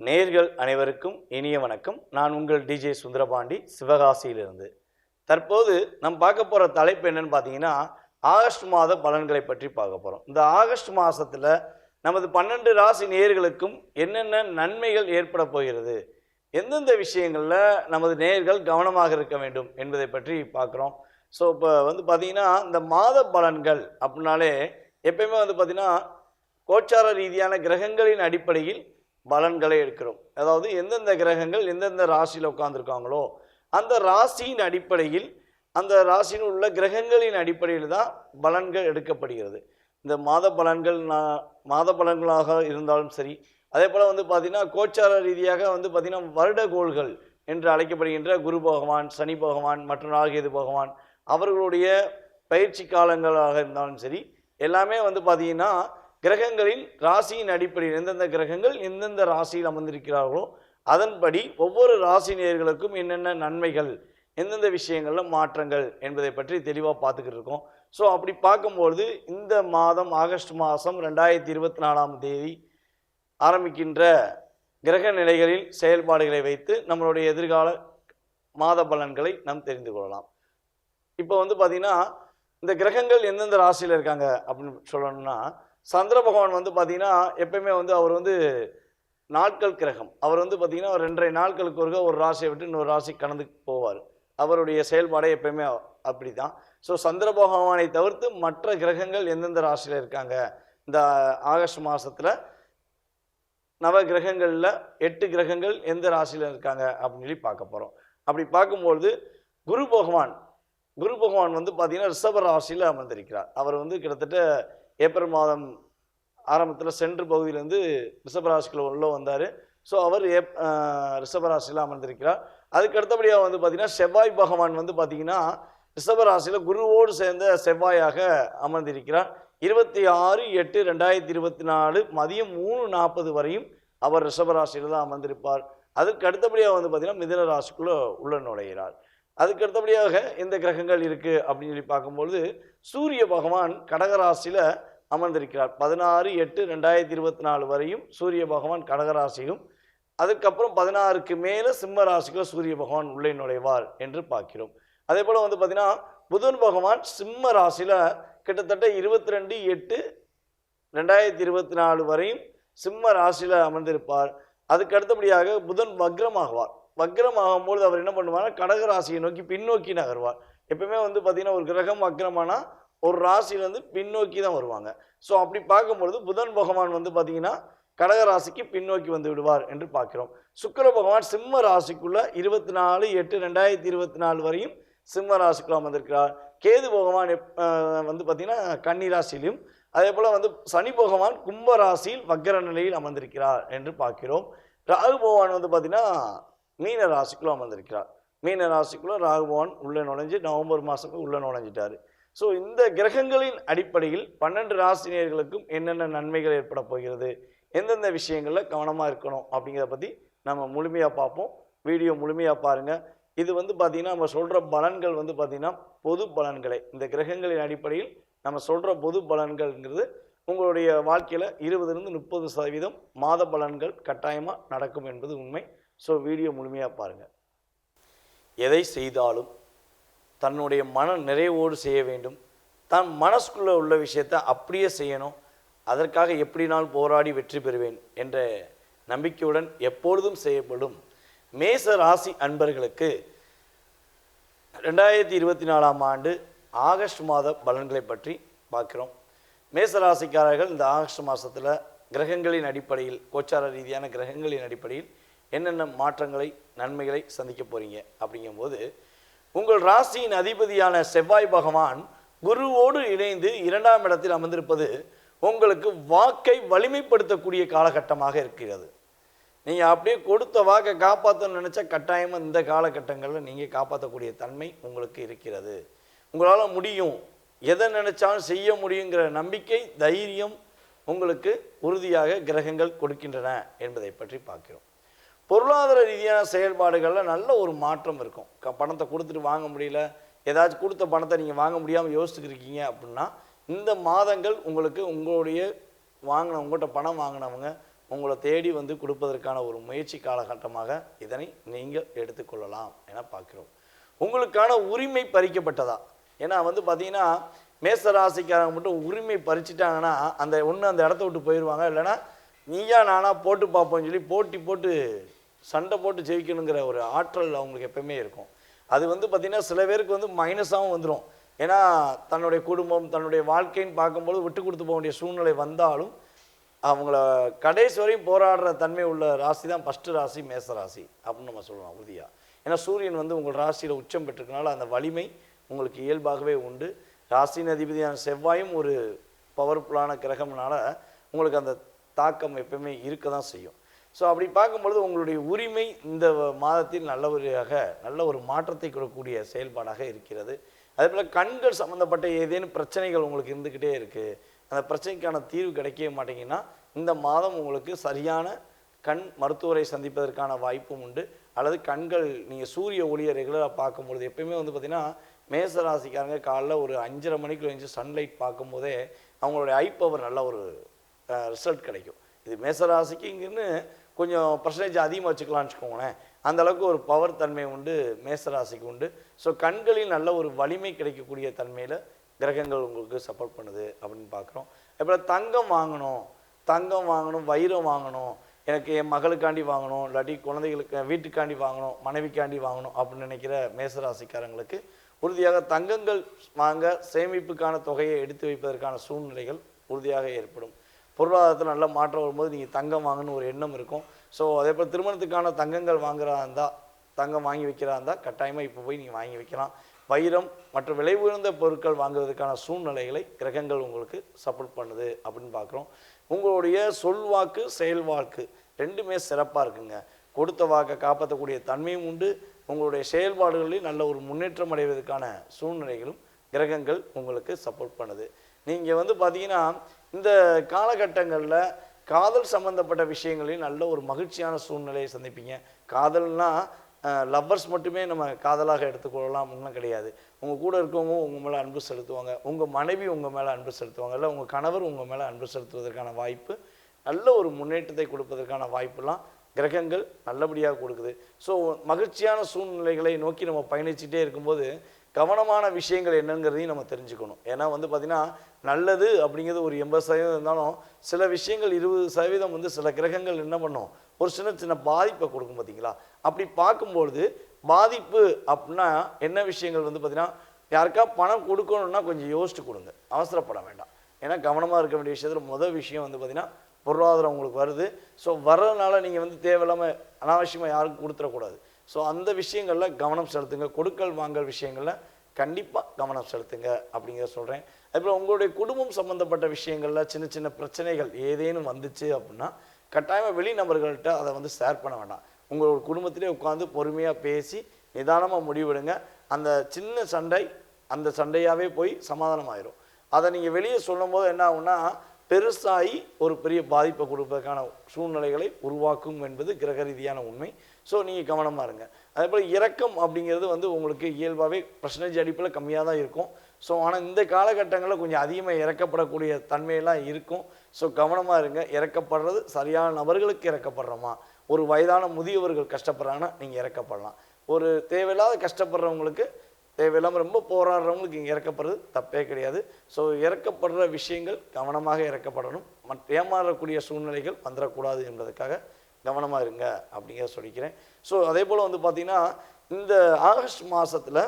நேர்கள் அனைவருக்கும் இனிய வணக்கம். நான் உங்கள் டிஜே சுந்தரபாண்டி, சிவகாசியிலிருந்து. தற்போது நம்ம பார்க்க போகிற தலைப்பு என்னன்னு பார்த்தீங்கன்னா, ஆகஸ்ட் மாத பலன்களை பற்றி பார்க்க போகிறோம். இந்த ஆகஸ்ட் மாதத்தில் நமது 12 ராசி நேயர்களுக்கும் என்னென்ன நன்மைகள் ஏற்பட போகிறது, எந்தெந்த விஷயங்களில் நமது நேயர்கள் கவனமாக இருக்க வேண்டும் என்பதை பற்றி பார்க்குறோம். ஸோ இப்போ பார்த்தீங்கன்னா, இந்த மாத பலன்கள் அப்படின்னாலே எப்பயுமே பார்த்தீங்கன்னா, கோச்சார ரீதியான கிரகங்களின் அடிப்படையில் பலன்களை எடுக்கிறோம். அதாவது எந்தெந்த கிரகங்கள் எந்தெந்த ராசியில் உட்கார்ந்துருக்காங்களோ அந்த ராசியின் அடிப்படையில், அந்த ராசியில் உள்ள கிரகங்களின் அடிப்படையில் தான் பலன்கள் எடுக்கப்படுகிறது. இந்த மாத பலன்கள் மாத பலன்களாக இருந்தாலும் சரி, அதே போல் பார்த்திங்கன்னா கோச்சார ரீதியாக பார்த்திங்கன்னா வருடகோள்கள் என்று அழைக்கப்படுகின்ற குரு பகவான், சனி பகவான் மற்றும் ராகேது பகவான் அவர்களுடைய பயிற்சி காலங்களாக இருந்தாலும் சரி, எல்லாமே பார்த்திங்கன்னா கிரகங்களின் ராசியின் அடிப்படையில் எந்தெந்த கிரகங்கள் எந்தெந்த ராசியில் அமர்ந்திருக்கிறார்களோ அதன்படி ஒவ்வொரு ராசி நேயர்களுக்கும் என்னென்ன நன்மைகள், எந்தெந்த விஷயங்களில் மாற்றங்கள் என்பதை பற்றி தெளிவாக பார்த்துக்கிட்டு இருக்கோம். ஸோ அப்படி பார்க்கும்பொழுது இந்த மாதம் ஆகஸ்ட் மாதம் 2024 ஆரம்பிக்கின்ற கிரக நிலைகளில் செயல்பாடுகளை வைத்து நம்மளுடைய எதிர்கால மாத பலன்களை நாம் தெரிந்து கொள்ளலாம். இப்போ பார்த்திங்கன்னா இந்த கிரகங்கள் எந்தெந்த ராசியில் இருக்காங்க அப்படின்னு சொல்லணும்னா, சந்திர பகவான் பார்த்தீங்கன்னா எப்பயுமே அவர் நாட்கள் கிரகம். அவர் பார்த்தீங்கன்னா 2.5 நாட்களுக்கு ஒரு ராசியை விட்டு இன்னொரு ராசி கடந்து போவார். அவருடைய செயல்பாடே எப்பயுமே அப்படி தான். ஸோ சந்திர பகவானை தவிர்த்து மற்ற கிரகங்கள் எந்தெந்த ராசியில் இருக்காங்க, இந்த ஆகஸ்ட் மாதத்தில் நவ கிரகங்களில் 8 கிரகங்கள் எந்த ராசியில் இருக்காங்க அப்படின்னு சொல்லி பார்க்க போகிறோம். அப்படி பார்க்கும்பொழுது குரு பகவான் பார்த்தீங்கன்னா ரிஷப ராசியில் அமர்ந்திருக்கிறார். அவர் கிட்டத்தட்ட ஏப்ரல் மாதம் ஆரம்பத்தில் சென்று பகுதியிலேருந்து ரிஷபராசிக்குள்ள உள்ள வந்தார். ஸோ அவர் ரிஷபராசியில் அமர்ந்திருக்கிறார். அதுக்கு அடுத்தபடியாக பார்த்தீங்கன்னா செவ்வாய் பகவான் பார்த்தீங்கன்னா ரிஷபராசியில் குருவோடு சேர்ந்த செவ்வாயாக அமர்ந்திருக்கிறார். 26/8/2024 மதியம் 3:40 வரையும் அவர் ரிஷபராசியில் தான் அமர்ந்திருப்பார். அதுக்கு அடுத்தபடியாக பார்த்தீங்கன்னா மிதுன ராசிக்குள்ளே உள்ள நுழைகிறார். அதுக்கு அடுத்தபடியாக எந்த கிரகங்கள் இருக்குது அப்படின்னு சொல்லி பார்க்கும்பொழுது சூரிய பகவான் கடகராசியில் அமர்ந்திருக்கிறார். 16/8/2024 வரையும் சூரிய பகவான் கடகராசியும், அதுக்கப்புறம் 16க்கு மேலே சிம்ம ராசிக்குள்ள சூரிய பகவான் உள்ளே நுழைவார் என்று பார்க்கிறோம். அதே போல் பார்த்தீங்கன்னா புதன் பகவான் சிம்ம ராசியில் கிட்டத்தட்ட 22/8/2024 வரையும் சிம்ம ராசியில் அமர்ந்திருப்பார். அதுக்கு அடுத்தபடியாக புதன் வக்ரமாகுவார். வக்ரமாகும்போது அவர் என்ன பண்ணுவார்னா கடகராசியை நோக்கி பின்னோக்கி நகர்வார். எப்பவுமே பார்த்தீங்கன்னா ஒரு கிரகம் வக்ரமானா ஒரு ராசியிலேருந்து பின்னோக்கி தான் வருவாங்க. ஸோ அப்படி பார்க்கும்பொழுது புதன் பகவான் பார்த்தீங்கன்னா கடகராசிக்கு பின்னோக்கி வந்து விடுவார் என்று பார்க்கிறோம். சுக்கிர பகவான் சிம்ம ராசிக்குள்ள 24/8/2024 வரையும் சிம்ம ராசிக்குள்ள அமர்ந்திருக்கிறார். கேது பகவான் பார்த்தீங்கன்னா கன்னி ராசியிலும், அதே போல் சனி பகவான் கும்ப ராசியில் வக்ர நிலையில் அமர்ந்திருக்கிறார் என்று பார்க்கிறோம். ராகு பகவான் பார்த்தீங்கன்னா மீன ராசிக்குள்ள அமர்ந்திருக்கிறார். மீன ராசிக்குள்ள ராகு பகவான் உள்ளே நுழைஞ்சு நவம்பர் மாதமே உள்ளே நுழைஞ்சிட்டாரு. ஸோ இந்த கிரகங்களின் அடிப்படையில் 12 ராசினியர்களுக்கும் என்னென்ன நன்மைகள் ஏற்பட போகிறது, எந்தெந்த விஷயங்களில் கவனமாக இருக்கணும் அப்படிங்கிறத பற்றி நம்ம முழுமையாக பார்ப்போம். வீடியோ முழுமையாக பாருங்கள். இது பார்த்திங்கன்னா நம்ம சொல்கிற பலன்கள் பார்த்திங்கன்னா பொது பலன்களை, இந்த கிரகங்களின் அடிப்படையில் நம்ம சொல்கிற பொது பலன்கள்ங்கிறது உங்களுடைய வாழ்க்கையில் 20-30% மாத பலன்கள் கட்டாயமாக நடக்கும் என்பது உண்மை. ஸோ வீடியோ முழுமையாக பாருங்கள். எதை செய்தாலும் தன்னுடைய மன நிறைவோடு செய்ய வேண்டும். தான் மனசுக்குள்ளே உள்ள விஷயத்தை அப்படியே செய்யணும். அதற்காக எப்படினாலும் போராடி வெற்றி பெறுவேன் என்ற நம்பிக்கையுடன் எப்பொழுதும் செய்யப்படும் மேச ராசி அன்பர்களுக்கு 2024 ஆண்டு ஆகஸ்ட் மாத பலன்களை பற்றி பார்க்குறோம். மேச ராசிக்காரர்கள் இந்த ஆகஸ்ட் மாதத்தில் கிரகங்களின் அடிப்படையில், கோச்சார ரீதியான கிரகங்களின் அடிப்படையில் என்னென்ன மாற்றங்களை நன்மைகளை சந்திக்க போகிறீங்க அப்படிங்கும்போது, உங்கள் ராசியின் அதிபதியான செவ்வாய் பகவான் குருவோடு இணைந்து 2ஆம் இடத்தில் அமர்ந்திருப்பது உங்களுக்கு வாக்கை வலிமைப்படுத்தக்கூடிய காலகட்டமாக இருக்கிறது. நீங்கள் அப்படியே கொடுத்த வாக்கை காப்பாற்றணும்னு நினச்சா கட்டாயமாக இந்த காலகட்டங்களில் நீங்கள் காப்பாற்றக்கூடிய தன்மை உங்களுக்கு இருக்கிறது. உங்களால் முடியும், எதை நினச்சாலும் செய்ய முடியுங்கிற நம்பிக்கை, தைரியம் உங்களுக்கு உறுதியாக கிரகங்கள் கொடுக்கின்றன என்பதை பற்றி பார்க்கிறோம். பொருளாதார ரீதியான செயல்பாடுகளில் நல்ல ஒரு மாற்றம் இருக்கும். பணத்தை கொடுத்துட்டு வாங்க முடியல, ஏதாச்சும் கொடுத்த பணத்தை நீங்கள் வாங்க முடியாமல் யோசிச்சுக்கிருக்கீங்க அப்படின்னா இந்த மாதங்கள் உங்களுக்கு உங்களுடைய உங்கள்கிட்ட பணம் வாங்கினவங்க உங்களை தேடி வந்து கொடுப்பதற்கான ஒரு முயற்சி காலகட்டமாக இதனை நீங்கள் எடுத்துக்கொள்ளலாம் என பார்க்கிறோம். உங்களுக்கான உரிமை பறிக்கப்பட்டதா? ஏன்னா வந்து பார்த்தீங்கன்னா மேச ராசிக்காரங்க மட்டும் உரிமை பறிச்சிட்டாங்கன்னா அந்த அந்த இடத்த விட்டு போயிடுவாங்க. இல்லைன்னா நீயா நானா போட்டு பார்ப்போம்னு சொல்லி போட்டு சண்டை போட்டு ஜெயிக்கணுங்கிற ஒரு ஆற்றல் அவங்களுக்கு எப்பவுமே இருக்கும். அது வந்து பார்த்திங்கன்னா சில பேருக்கு வந்து மைனஸாகவும் வந்துடும். ஏன்னா தன்னுடைய குடும்பம் தன்னுடைய வாழ்க்கைன்னு பார்க்கும்போது விட்டு கொடுத்து போக வேண்டிய சூழ்நிலை வந்தாலும் அவங்கள கடைசி வரையும் போராடுற தன்மை உள்ள ராசி தான் ஃபஸ்ட்டு ராசி மேச ராசி அப்படின்னு நம்ம சொல்லலாம் உறுதியாக. ஏன்னா சூரியன் வந்து உங்கள் ராசியில் உச்சம் பெற்றிருக்கனால அந்த வலிமை உங்களுக்கு இயல்பாகவே உண்டு. ராசியின் அதிபதியான செவ்வாயும் ஒரு பவர்ஃபுல்லான கிரகம்னால உங்களுக்கு அந்த தாக்கம் எப்பவுமே இருக்க தான் செய்யும். ஸோ அப்படி பார்க்கும்பொழுது உங்களுடைய உரிமை இந்த மாதத்தில் நல்ல ஒரு மாற்றத்தை கொடுக்கக்கூடிய செயல்பாடாக இருக்கிறது. அதே போல் கண்கள் சம்மந்தப்பட்ட ஏதேனும் பிரச்சனைகள் உங்களுக்கு இருந்துக்கிட்டே இருக்குது, அந்த பிரச்சனைக்கான தீர்வு கிடைக்கவே மாட்டேங்கன்னா இந்த மாதம் உங்களுக்கு சரியான கண் மருத்துவரை சந்திப்பதற்கான வாய்ப்பும் உண்டு. அல்லது கண்கள் நீங்கள் சூரிய ஒளியை ரெகுலராக பார்க்கும்பொழுது எப்பயுமே வந்து பார்த்திங்கன்னா மேச ராசிக்காரங்க காலைல ஒரு 5:30 மணிக்கு வந்து சன்லைட் பார்க்கும்போதே அவங்களுடைய ஐ பவர் நல்ல ஒரு ரிசல்ட் கிடைக்கும். இது மேசராசிக்கு இங்கேன்னு கொஞ்சம் பர்சன்டேஜ் அதிகமாக வச்சுக்கலாம்னு வச்சுக்கோங்களேன். அந்தளவுக்கு ஒரு பவர் தன்மை உண்டு மேசராசிக்கு உண்டு. ஸோ கண்களில் நல்ல ஒரு வலிமை கிடைக்கக்கூடிய தன்மையில் கிரகங்கள் உங்களுக்கு சப்போர்ட் பண்ணுது அப்படின்னு பார்க்குறோம். அப்புறம் தங்கம் வாங்கணும், வைரம் வாங்கணும், எனக்கு என் மகளுக்காண்டி வாங்கணும், இல்லாட்டி குழந்தைகளுக்கு வீட்டுக்காண்டி வாங்கணும், மனைவிக்காண்டி வாங்கணும் அப்படின்னு நினைக்கிற மேசராசிக்காரங்களுக்கு உறுதியாக தங்கங்கள் வாங்க சேமிப்புக்கான தொகையை எடுத்து வைப்பதற்கான சூழ்நிலைகள் உறுதியாக ஏற்படும். பொருளாதாரத்தில் நல்ல மாற்றம் வரும்போது நீங்கள் தங்கம் வாங்கணும்னு ஒரு எண்ணம் இருக்கும். ஸோ அதே போல் திருமணத்துக்கான தங்கங்கள் வாங்குறதா இருந்தால், தங்கம் வாங்கி வைக்கிறதா இருந்தால் கட்டாயமாக இப்போ போய் நீங்கள் வாங்கி வைக்கலாம். வைரம் மற்றும் விலை உயர்ந்த பொருட்கள் வாங்குவதற்கான சூழ்நிலைகளை கிரகங்கள் உங்களுக்கு சப்போர்ட் பண்ணுது அப்படின்னு பார்க்குறோம். உங்களுடைய சொல்வாக்கு செயல்வாக்கு ரெண்டுமே சிறப்பாக இருக்குங்க. கொடுத்த வாக்கை காப்பாற்றக்கூடிய தன்மையும் உண்டு. உங்களுடைய செயல்பாடுகளில் நல்ல ஒரு முன்னேற்றம் அடைவதற்கான சூழ்நிலைகளும் கிரகங்கள் உங்களுக்கு சப்போர்ட் பண்ணுது. நீங்கள் வந்து பார்த்தீங்கன்னா இந்த காலகட்டங்களில் காதல் சம்மந்தப்பட்ட விஷயங்களையும் நல்ல ஒரு மகிழ்ச்சியான சூழ்நிலையை சந்திப்பீங்க. காதல்னால் லவ்வர்ஸ் மட்டுமே நம்ம காதலாக எடுத்துக்கொள்ளலாம் ஒன்றும் கிடையாது. உங்கள் கூட இருக்கவங்க உங்கள் மேலே அன்பு செலுத்துவாங்க, உங்கள் மனைவி உங்கள் மேலே அன்பு செலுத்துவாங்க, இல்லை உங்கள் கணவர் உங்கள் மேலே அன்பு செலுத்துவதற்கான வாய்ப்பு, நல்ல ஒரு முன்னேற்றத்தை கொடுப்பதற்கான வாய்ப்பெல்லாம் கிரகங்கள் நல்லபடியாக கொடுக்குது. ஸோ மகிழ்ச்சியான சூழ்நிலைகளை நோக்கி நம்ம பயணிச்சுட்டே இருக்கும்போது கவனமான விஷயங்கள் என்னங்கிறதையும் நம்ம தெரிஞ்சுக்கணும். ஏன்னா வந்து பார்த்திங்கன்னா நல்லது அப்படிங்கிறது ஒரு 80% இருந்தாலும் சில விஷயங்கள் 20% வந்து சில கிரகங்கள் என்ன பண்ணும், ஒரு சின்ன பாதிப்பை கொடுக்கும் பார்த்தீங்களா. அப்படி பார்க்கும்பொழுது பாதிப்பு அப்படின்னா என்ன விஷயங்கள் வந்து பார்த்திங்கன்னா, யாருக்கா பணம் கொடுக்கணுன்னா கொஞ்சம் யோசிச்சு கொடுங்க, அவசரப்பட வேண்டாம். ஏன்னா கவனமாக இருக்க வேண்டிய விஷயத்தில் முதல் விஷயம் வந்து பார்த்திங்கன்னா பொருளாதாரம் உங்களுக்கு வருது. ஸோ வர்றதுனால நீங்கள் வந்து தேவையில்லாமல் அனாவசியமாக யாருக்கும் கொடுத்துடக்கூடாது. ஸோ அந்த விஷயங்களில் கவனம் செலுத்துங்க. கொடுக்கல் வாங்கல் விஷயங்களில் கண்டிப்பாக கவனம் செலுத்துங்க அப்படிங்கிறத சொல்கிறேன். அதுபோல் உங்களுடைய குடும்பம் சம்மந்தப்பட்ட விஷயங்களில் சின்ன பிரச்சனைகள் ஏதேனும் வந்துச்சு அப்படின்னா கட்டாயமாக வெளி நபர்கள்ட்ட அதை வந்து ஷேர் பண்ண வேண்டாம். உங்களோட குடும்பத்திலே உட்காந்து பொறுமையாக பேசி நிதானமாக முடிவெடுங்க. அந்த சின்ன சண்டை அந்த சண்டையாகவே போய் சமாதானமாயிரும். அதை நீங்கள் வெளியே சொல்லும் போது என்ன ஆகுன்னா பெருசாகி ஒரு பெரிய பாதிப்பை கொடுப்பதற்கான சூழ்நிலைகளை உருவாக்கும் என்பது கிரக ரீதியான உண்மை. ஸோ நீங்கள் கவனமாக இருங்க. அதே போல் இரக்கம் அப்படிங்கிறது வந்து உங்களுக்கு இயல்பாகவே பர்சன்டேஜ் அடிப்பில் கம்மியாக தான் இருக்கும். ஸோ ஆனால் இந்த காலகட்டங்களில் கொஞ்சம் அதிகமாக இறக்கப்படக்கூடிய தன்மையெல்லாம் இருக்கும். ஸோ கவனமாக இருங்க. இறக்கப்படுறது சரியான நபர்களுக்கு இறக்கப்படுறோமா, ஒரு வயதான முதியவர்கள் கஷ்டப்படுறாங்கன்னா நீங்கள் இறக்கப்படலாம். ஒரு தேவையில்லாத கஷ்டப்படுறவங்களுக்கு தேவையில்லாமல் ரொம்ப போராடுறவங்களுக்கு இங்கே இறக்கப்படுறது தப்பே கிடையாது. ஸோ இறக்கப்படுற விஷயங்கள் கவனமாக இறக்கப்படணும். ஏமாறக்கூடிய சூழ்நிலைகள் வந்துடக்கூடாது என்பதற்காக கவனமாக இருங்க அப்படிங்கிற சொல்லிக்கிறேன். ஸோ அதே போல் வந்து பார்த்திங்கன்னா இந்த ஆகஸ்ட் மாதத்தில்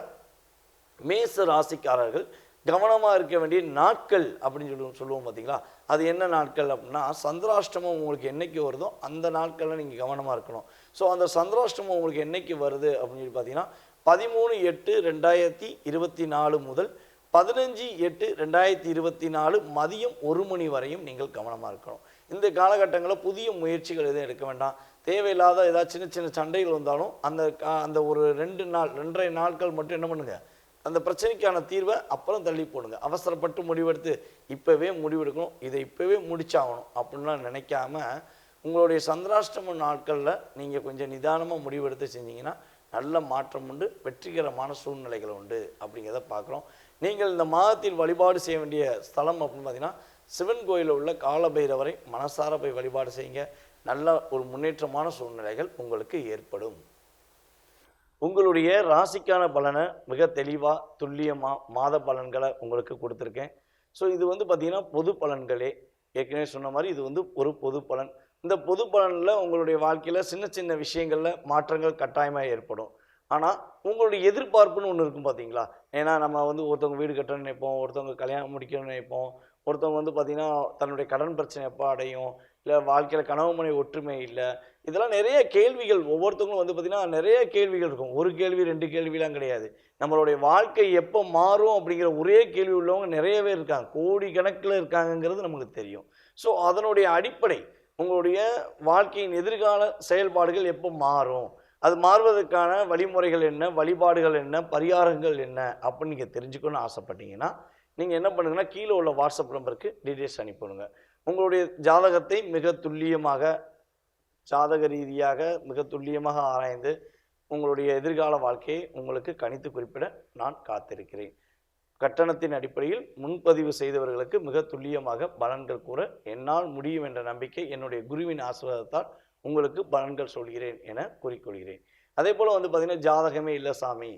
மேச ராசிக்காரர்கள் கவனமாக இருக்க வேண்டிய நாட்கள் அப்படின்னு சொல்லுவோம் பார்த்தீங்களா. அது என்ன நாட்கள் அப்படின்னா சந்திராஷ்டமம் உங்களுக்கு என்றைக்கு வருதோ அந்த நாட்களில் நீங்கள் கவனமாக இருக்கணும். ஸோ அந்த சந்திராஷ்டமம் உங்களுக்கு என்றைக்கு வருது அப்படின்னு சொல்லி பார்த்தீங்கன்னா 13/8/2024 முதல் 15/8/2024 மதியம் 1 மணி வரையும் நீங்கள் கவனமாக இருக்கணும். இந்த காலகட்டங்களில் புதிய முயற்சிகள் எதுவும் எடுக்க வேண்டாம். தேவையில்லாத ஏதாவது சின்ன சண்டைகள் வந்தாலும் அந்த ஒரு 2.5 நாட்கள் மட்டும் என்ன பண்ணுங்க, அந்த பிரச்சனைக்கான தீர்வை அப்புறம் தள்ளி போடுங்க. அவசரப்பட்டு முடிவெடுத்து இப்போவே முடிவெடுக்கணும், இதை இப்போவே முடிச்சாகணும் அப்படின்லாம் நினைக்காம உங்களுடைய சந்திராஷ்டம நாட்களில் நீங்கள் கொஞ்சம் நிதானமாக முடிவெடுத்து செஞ்சீங்கன்னா நல்ல மாற்றம் உண்டு, வெற்றிகரமான சூழ்நிலைகள் உண்டு அப்படிங்கிறத பார்க்குறோம். நீங்கள் இந்த மாதத்தில் வழிபாடு செய்ய வேண்டிய ஸ்தலம் அப்படின்னு பார்த்தீங்கன்னா சிவன் கோயிலில் உள்ள காலபைரவரை மனசார போய் வழிபாடு செய்யுங்க. நல்ல ஒரு முன்னேற்றமான சூழ்நிலைகள் உங்களுக்கு ஏற்படும். உங்களுடைய ராசிக்கான பலனை மிக தெளிவாக துல்லியமாக மாத பலன்களை உங்களுக்கு கொடுத்துருக்கேன். ஸோ இது வந்து பார்த்திங்கன்னா பொது பலன்களே. ஏற்கனவே சொன்ன மாதிரி இது வந்து ஒரு பொது பலன். இந்த பொது பலனில் உங்களுடைய வாழ்க்கையில் சின்ன சின்ன விஷயங்களில் மாற்றங்கள் கட்டாயமாக ஏற்படும். ஆனால் உங்களுடைய எதிர்பார்ப்புன்னு ஒன்று இருக்கும் பார்த்தீங்களா? ஏன்னா நம்ம வந்து ஒருத்தவங்க வீடு கட்டணும்னு நினைப்போம், ஒருத்தவங்க கல்யாணம் முடிக்கணும்னு நினைப்போம், ஒருத்தவங்க வந்து பார்த்திங்கன்னா தன்னுடைய கடன் பிரச்சனை எப்போ அடையும், இல்லை வாழ்க்கையில் கணவன் மனைவி ஒற்றுமை இல்லை, இதெல்லாம் நிறைய கேள்விகள். ஒவ்வொருத்தவங்களும் வந்து பார்த்திங்கன்னா நிறைய கேள்விகள் இருக்கும். ஒரு கேள்வி 2 கேள்விலாம் கிடையாது. நம்மளுடைய வாழ்க்கை எப்போ மாறும் அப்படிங்கிற ஒரே கேள்வி உள்ளவங்க நிறையவே இருக்காங்க. கோடிக்கணக்கில் இருக்காங்கங்கிறது நமக்கு தெரியும். ஸோ அதனுடைய அடிப்படை உங்களுடைய வாழ்க்கையின் எதிர்கால செயல்பாடுகள் எப்போ மாறும், அது மாறுவதற்கான வழிமுறைகள் என்ன, வழிபாடுகள் என்ன, பரிகாரங்கள் என்ன அப்படின்னு நீங்கள் தெரிஞ்சுக்கணும்னு ஆசைப்பட்டீங்கன்னா நீங்கள் என்ன பண்ணுங்கன்னா கீழே உள்ள வாட்ஸ்அப் நம்பருக்கு டீட்டெயில்ஸ் அனுப்பிவிடுங்க. உங்களுடைய ஜாதகத்தை மிக துல்லியமாக ஜாதக ரீதியாக மிக துல்லியமாக ஆராய்ந்து உங்களுடைய எதிர்கால வாழ்க்கையை உங்களுக்கு கணித்து குறிப்பிட நான் காத்திருக்கிறேன். கட்டணத்தின் அடிப்படையில் முன்பதிவு செய்தவர்களுக்கு மிக துல்லியமாக பலன்கள் கூற என்னால் முடியும் என்ற நம்பிக்கை என்னுடைய குருவின் ஆசீர்வாதத்தால் உங்களுக்கு பலன்கள் சொல்கிறேன் என கூறிக்கொள்கிறேன். அதே போல் வந்து பார்த்திங்கன்னா ஜாதகமே இல்லை சாமி,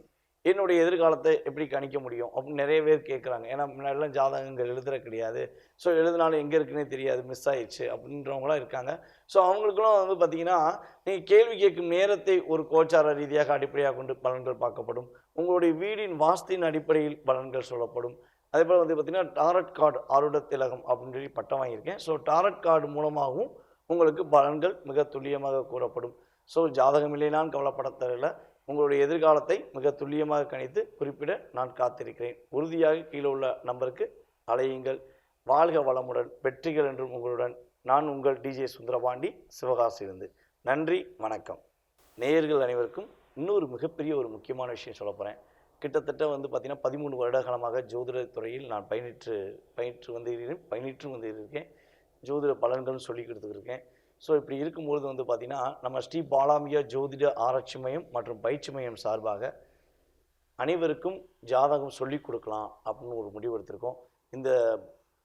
என்னுடைய எதிர்காலத்தை எப்படி கணிக்க முடியும் அப்படின்னு நிறைய பேர் கேட்குறாங்க. ஏன்னா முன்னாடிலாம் ஜாதகங்கள் எழுதுற கிடையாது. ஸோ எழுதினாலும் எங்கே இருக்குன்னே தெரியாது, மிஸ் ஆயிடுச்சு அப்படின்றவங்களாம் இருக்காங்க. ஸோ அவங்களுக்குலாம் வந்து பார்த்திங்கன்னா நீங்கள் கேள்வி கேட்கும் நேரத்தை ஒரு கோச்சார ரீதியாக அடிப்படையாக கொண்டு பலன்கள் பார்க்கப்படும். உங்களுடைய வீடின் வாஸ்தின் அடிப்படையில் பலன்கள் சொல்லப்படும். அதே போல் வந்து பார்த்திங்கன்னா டாரட் கார்டு ஆருட திலகம் அப்படின்னு சொல்லி பட்டம் வாங்கியிருக்கேன். ஸோ டாரட் கார்டு மூலமாகவும் உங்களுக்கு பலன்கள் மிக துல்லியமாக கூறப்படும். ஸோ ஜாதகம் இல்லைனாலும் கவலைப்பட தேவையில்லை. உங்களுடைய எதிர்காலத்தை மிக துல்லியமாக கணித்து குறிப்பிட நான் காத்திருக்கிறேன். உறுதியாக கீழே உள்ள நம்பருக்கு அலையுங்கள். வாழ்க வளமுடன், வெற்றிகள் என்றும் உங்களுடன். நான் உங்கள் டிஜே சுந்தரபாண்டி, சிவகாசியிலிருந்து. நன்றி, வணக்கம். நேயர்கள் அனைவருக்கும் இன்னொரு மிகப்பெரிய ஒரு முக்கியமான விஷயம் சொல்ல போகிறேன். கிட்டத்தட்ட வந்து பார்த்திங்கன்னா 13 வருட காலமாக ஜோதிட துறையில் நான் பயின்று வந்து இருக்கேன். ஜோதிட பலன்கள்னு சொல்லி கொடுத்துருக்கேன். ஸோ இப்படி இருக்கும்பொழுது வந்து பார்த்திங்கன்னா நம்ம ஸ்ரீ பாலாம்பிகா ஜோதிட ஆராய்ச்சி மையம் மற்றும் பயிற்சி மையம் சார்பாக அனைவருக்கும் ஜாதகம் சொல்லிக் கொடுக்கலாம் அப்படின்னு ஒரு முடிவு எடுத்திருக்கோம். இந்த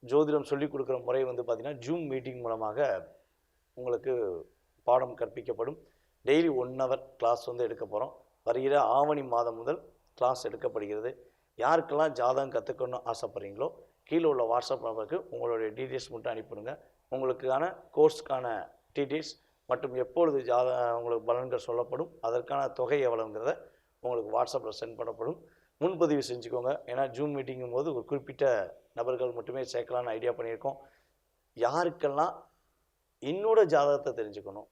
ஜோதிடம் சொல்லிக் கொடுக்குற முறை வந்து பார்த்திங்கன்னா ஜூம் மீட்டிங் மூலமாக உங்களுக்கு பாடம் கற்பிக்கப்படும். டெய்லி 1 hour கிளாஸ் வந்து எடுக்க போகிறோம். வருகிற ஆவணி மாதம் முதல் கிளாஸ் எடுக்கப்படுகிறது. யாருக்கெல்லாம் ஜாதகம் கற்றுக்கணும்னு ஆசைப்பட்றீங்களோ கீழே உள்ள வாட்ஸ்அப் நம்பருக்கு உங்களுடைய டீட்டெயில்ஸ் மட்டும் அனுப்பிவிடுங்க. உங்களுக்கான கோர்ஸ்க்கான டீட்டெயில்ஸ் மற்றும் எப்பொழுது உங்களுக்கு பலன்கள் சொல்லப்படும், அதற்கான தொகை எவ்வளோங்கிறத உங்களுக்கு வாட்ஸ்அப்பில் சென்ட் பண்ணப்படும். முன்பதிவு செஞ்சுக்கோங்க. ஏன்னா ஜூம் மீட்டிங்கும் போது ஒரு குறிப்பிட்ட நபர்கள் மட்டுமே சேர்க்கலான்னு ஐடியா பண்ணியிருக்கோம். யாருக்கெல்லாம் என்னோட ஜாதகத்தை தெரிஞ்சுக்கணும்,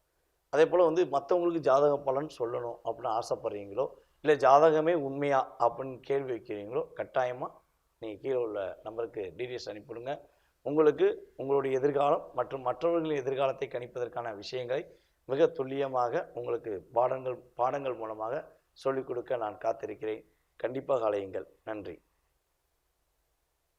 அதே போல் வந்து மற்றவங்களுக்கு ஜாதக பலன் சொல்லணும் அப்படின்னு ஆசைப்பட்றீங்களோ, இல்லை ஜாதகமே உண்மையா அப்படின்னு கேள்வி வைக்கிறீங்களோ கட்டாயமாக நீங்கள் கீழே உள்ள நம்பருக்கு டீட்டெயில்ஸ் அனுப்பிவிடுங்க. உங்களுக்கு உங்களுடைய எதிர்காலம் மற்றும் மற்றவர்களின் எதிர்காலத்தை கணிப்பதற்கான விஷயங்களை மிக துல்லியமாக உங்களுக்கு பாடங்கள் மூலமாக சொல்லிக் கொடுக்க நான் காத்திருக்கிறேன். கண்டிப்பாக அழையுங்கள். நன்றி.